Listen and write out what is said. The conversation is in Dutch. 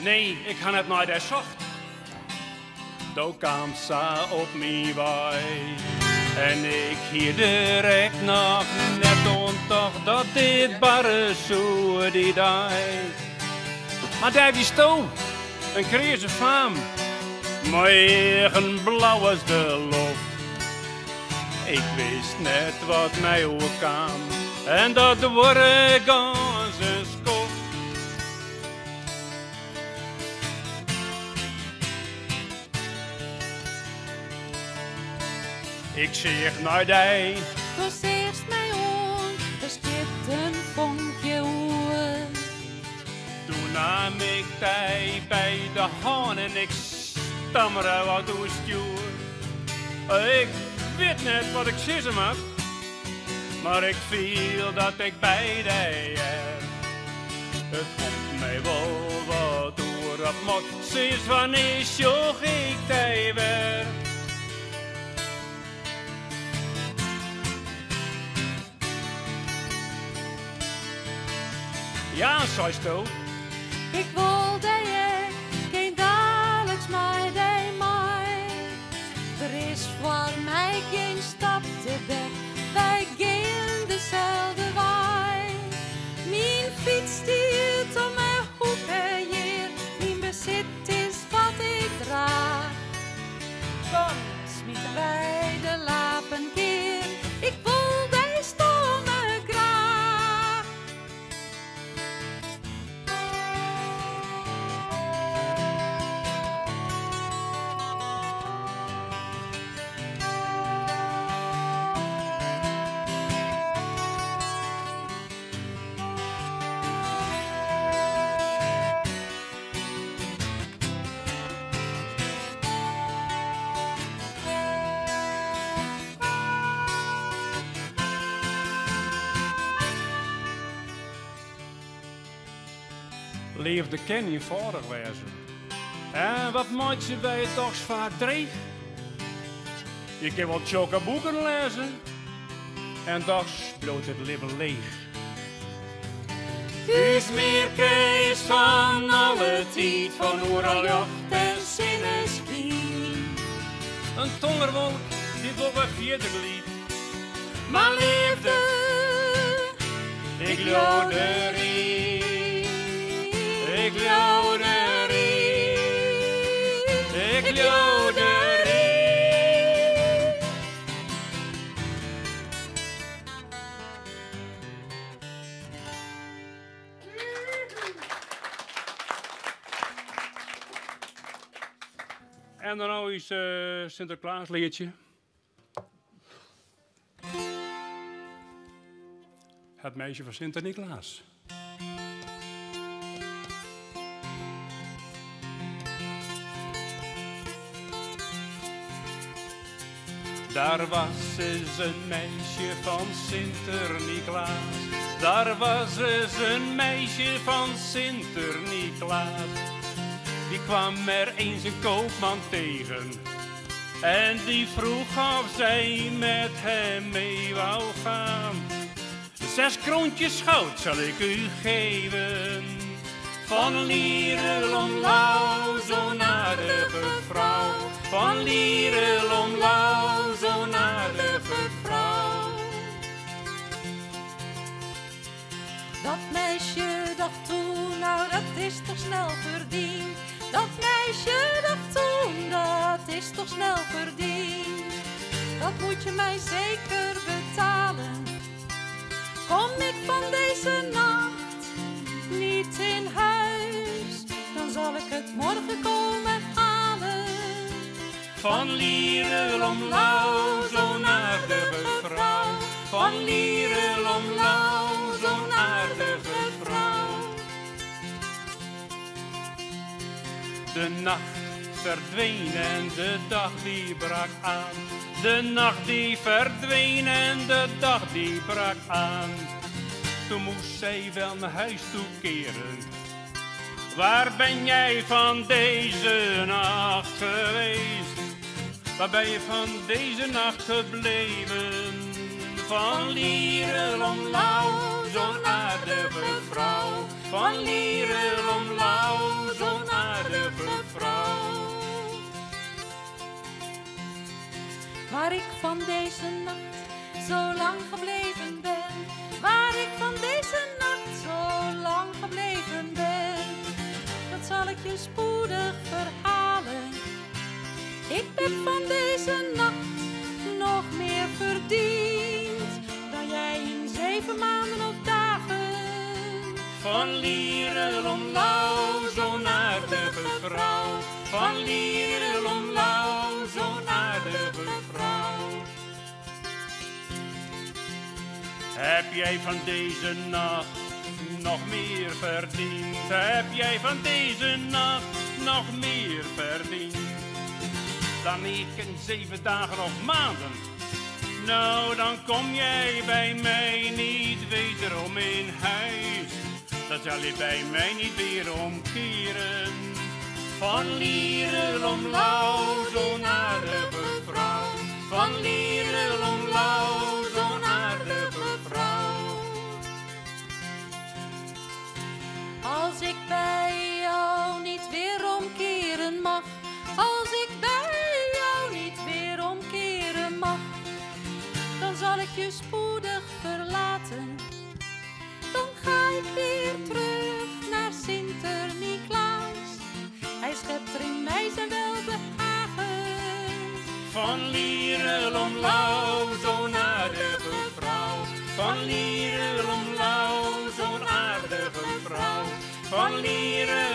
Nee, ik ga net naar de zocht. Toen kwam ze op mij bij. En ik hier direct nog net ontocht dat dit barre zo die dag. Maar daar wie stoom, een kreeg ze faam. Maar eigen blauw als de lucht. Ik wist net wat mij overkwam. En dat worden ganse skof. Ik zeg naar die. Toen eerst mij om, er stipt een vonkje oer. Toen nam ik die bij de hand en ik stammerde wat toestuur. Ik weet net wat ik zeggen mag, maar ik viel dat ik bij die heb. Het komt mij wel wat door op mot, sinds wanneer zocht ik die weer. Ja, zei ze. Ik wilde je geen dagelijks mij die mij. Er is voor mij geen stap te weg, wij gaan dezelfde wij. Mijn fiets stiert om mijn hoeken hier, mijn bezit is wat ik draag. Dan smieten wij de lapen keer, ik voel die stomme graag. Leefde ken eenvoudig wezen. En wat maakt je bij het toch vaak dreig? Je kan wel tjokke boeken lezen. En toch bloot het leven leeg. Huus meer kees van alle tijd, van overal jacht en zinnespiel. Een tongerwolk die boven vierde glied. Maar liefde, Ik lood erin. Ik lood erin. Ik lood erin. En dan nou eens Sinterklaasliedje. Het meisje van Sinter-Niklaas. Daar was eens een meisje van Sinter-Niklaas. Daar was eens een meisje van Sinter-Niklaas. Die kwam er eens een koopman tegen. En die vroeg of zij met hem mee wou gaan. 6 kroontjes goud zal ik u geven. Van Lierelomlauw, zo'n aardige vrouw. Van Lierelomlauw, zo'n aardige vrouw. dat meisje dacht toen, nou dat is toch snel verdiend. Dat meisje dacht toen, dat is toch snel verdiend. Dat moet je mij zeker betalen. Kom ik van deze nacht niet in huis, dan zal ik het morgen komen halen. Van Lierelomlauw, zo'n aardige vrouw. Van Lierelomlauw, zo'n aardige vrouw. De nacht verdween en de dag die brak aan. De nacht die verdween en de dag die brak aan. Toen moest zij wel naar huis toekeren. Waar ben jij van deze nacht geweest? Waar ben je van deze nacht gebleven? Van Lierelomlauw, zo'n aardige vrouw. Van Lierenlomlauw, zo'n aardige vrouw. Waar ik van deze nacht zo lang gebleven ben, waar ik van deze nacht zo lang gebleven ben, dat zal ik je spoedig verhalen. Ik heb van deze nacht nog meer verdiend dan jij in 7 maanden of dagen. Van Lierenlomlauw, zo'n aardige vrouw. Van Lierenlomlauw, zo'n aardige vrouw. Heb jij van deze nacht nog meer verdiend? Heb jij van deze nacht nog meer verdiend dan ik in 7 dagen of maanden? Nou, dan kom jij bij mij niet wederom in huis. Dan zal je bij mij niet weer omkeren. Van Lierenlomlauw, zo'n aardige vrouw. Van Lierenlomlauw, zo'n aardige vrouw. Als ik bij jou niet weer omkeren mag, als ik bij jou niet weer omkeren mag, dan zal ik je spoedig verlaten. Dan ga ik weer terug naar Sinterniklaas. Hij schept er in mij zijn welbehagen. Van Lierenlomlauw, zo'n aardige vrouw. Van Lierenlomlauw, zo'n aardige vrouw. Van Lierenlomlauw.